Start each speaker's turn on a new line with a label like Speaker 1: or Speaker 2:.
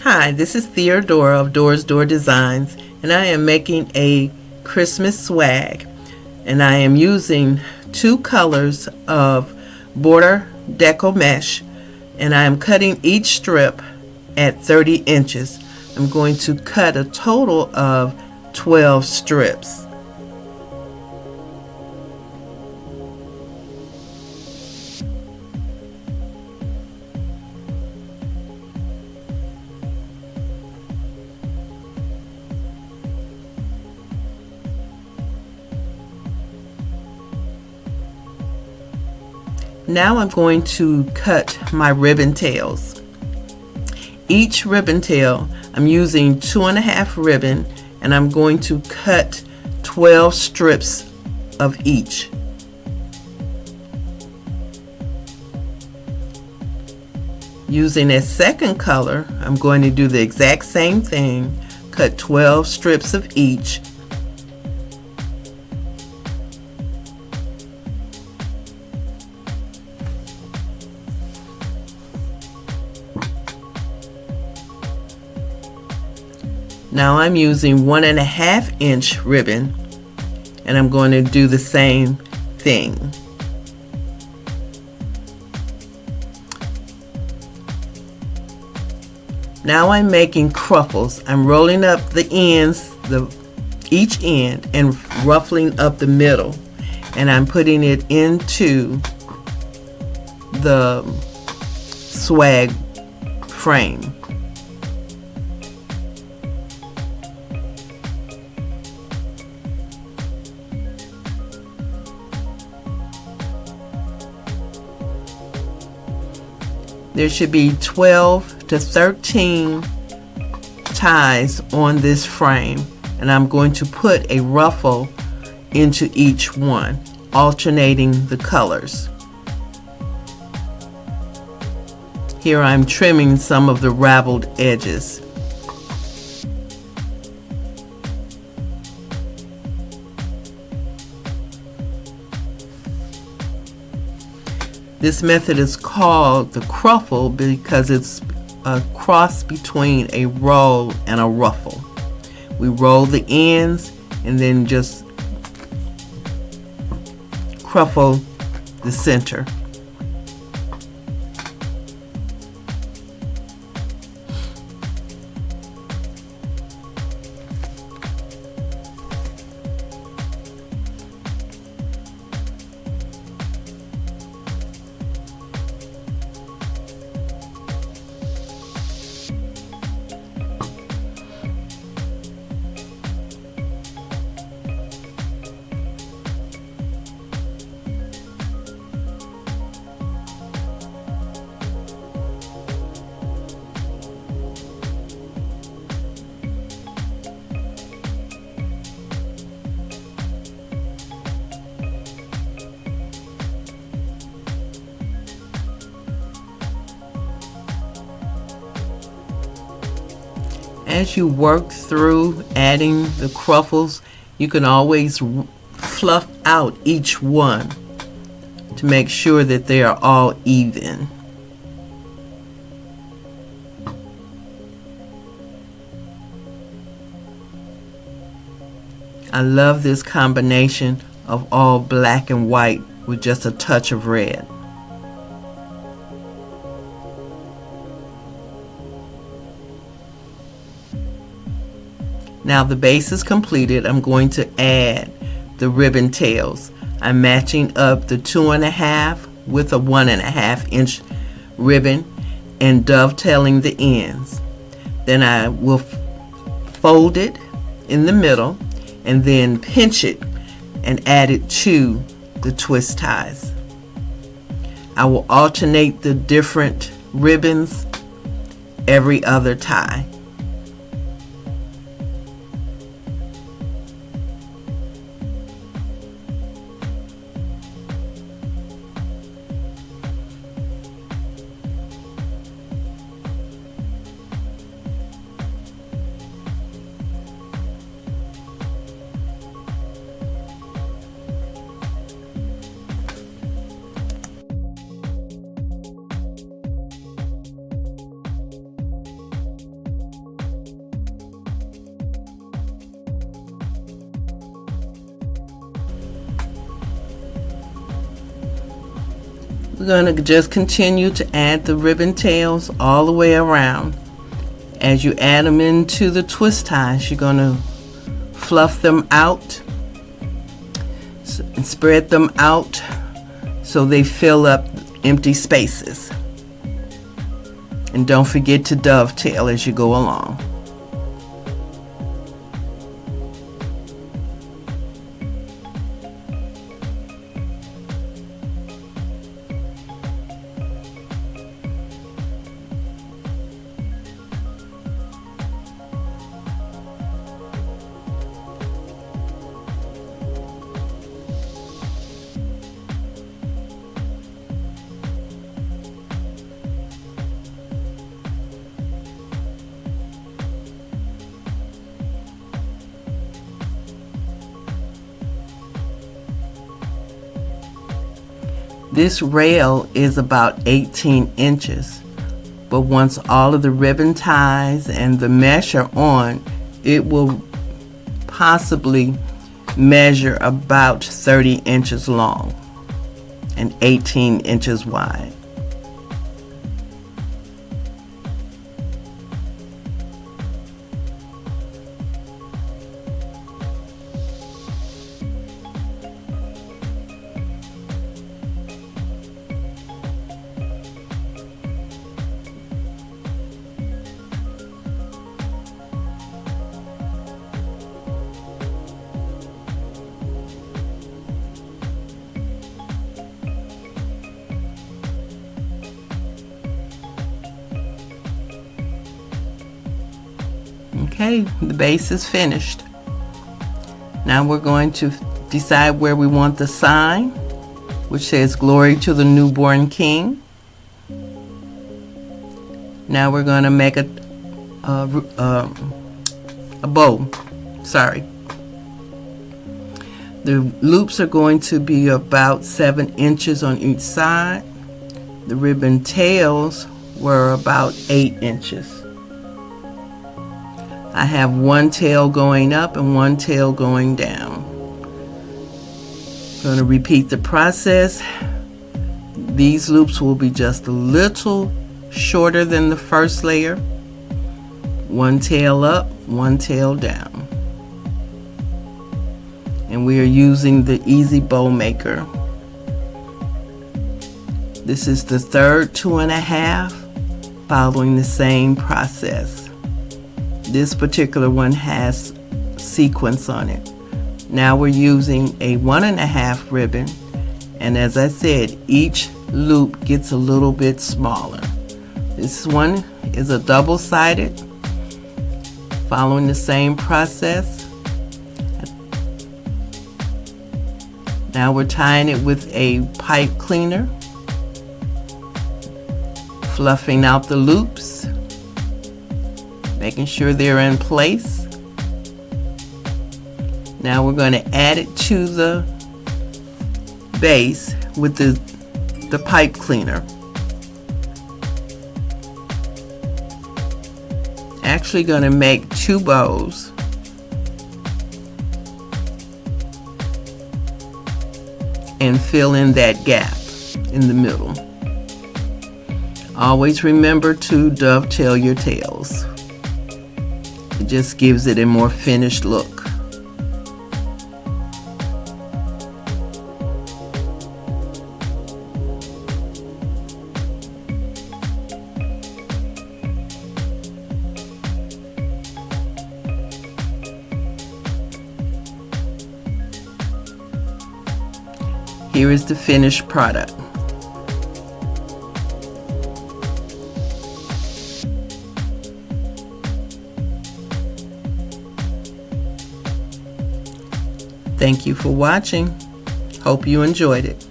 Speaker 1: Hi, this is Theodora of Doors Door Designs, and I am making a Christmas swag. And I am using 2 colors of border deco mesh, and I am cutting each strip at 30 inches. I'm going to cut a total of 12 strips. Now I'm going to cut my ribbon tails. Each ribbon tail, I'm using 2.5 ribbon, and I'm going to cut 12 strips of each. Using a second color, I'm going to do the exact same thing, cut 12 strips of each. Now I'm using 1.5 inch ribbon, and I'm going to do the same thing. Now I'm making cruffles. I'm rolling up the ends, each end, and ruffling up the middle, and I'm putting it into the swag frame. There should be 12 to 13 ties on this frame, and I'm going to put a ruffle into each one, alternating the colors. Here I'm trimming some of the raveled edges. This method is called the cruffle because it's a cross between a roll and a ruffle. We roll the ends and then just cruffle the center. As you work through adding the cruffles, you can always fluff out each one to make sure that they are all even. I love this combination of all black and white with just a touch of red. Now the base is completed. I'm going to add the ribbon tails. I'm matching up the 2.5 with a 1.5 inch ribbon and dovetailing the ends. Then I will fold it in the middle and then pinch it and add it to the twist ties. I will alternate the different ribbons every other tie. We're going to just continue to add the ribbon tails all the way around. As you add them into the twist ties, you're going to fluff them out and spread them out so they fill up empty spaces. And don't forget to dovetail as you go along. This rail is about 18 inches, but once all of the ribbon ties and the mesh are on, it will possibly measure about 30 inches long and 18 inches wide. Okay, the base is finished. Now we're going to decide where we want the sign, which says "Glory to the Newborn King." Now we're going to make a bow. Sorry. The loops are going to be about 7 inches on each side. The ribbon tails were about 8 inches. I have one tail going up and one tail going down. I'm going to repeat the process. These loops will be just a little shorter than the first layer. One tail up, one tail down. And we are using the Easy Bow Maker. This is the third 2.5, following the same process. This particular one has sequence on it. Now we're using a 1.5 ribbon, and as I said, each loop gets a little bit smaller. This one is a double-sided, following the same process. Now we're tying it with a pipe cleaner, fluffing out the loops, making sure they're in place. Now we're going to add it to the base with the pipe cleaner. Actually going to make 2 bows. And fill in that gap in the middle. Always remember to dovetail your tails. It just gives it a more finished look. Here is the finished product. Thank you for watching. Hope you enjoyed it.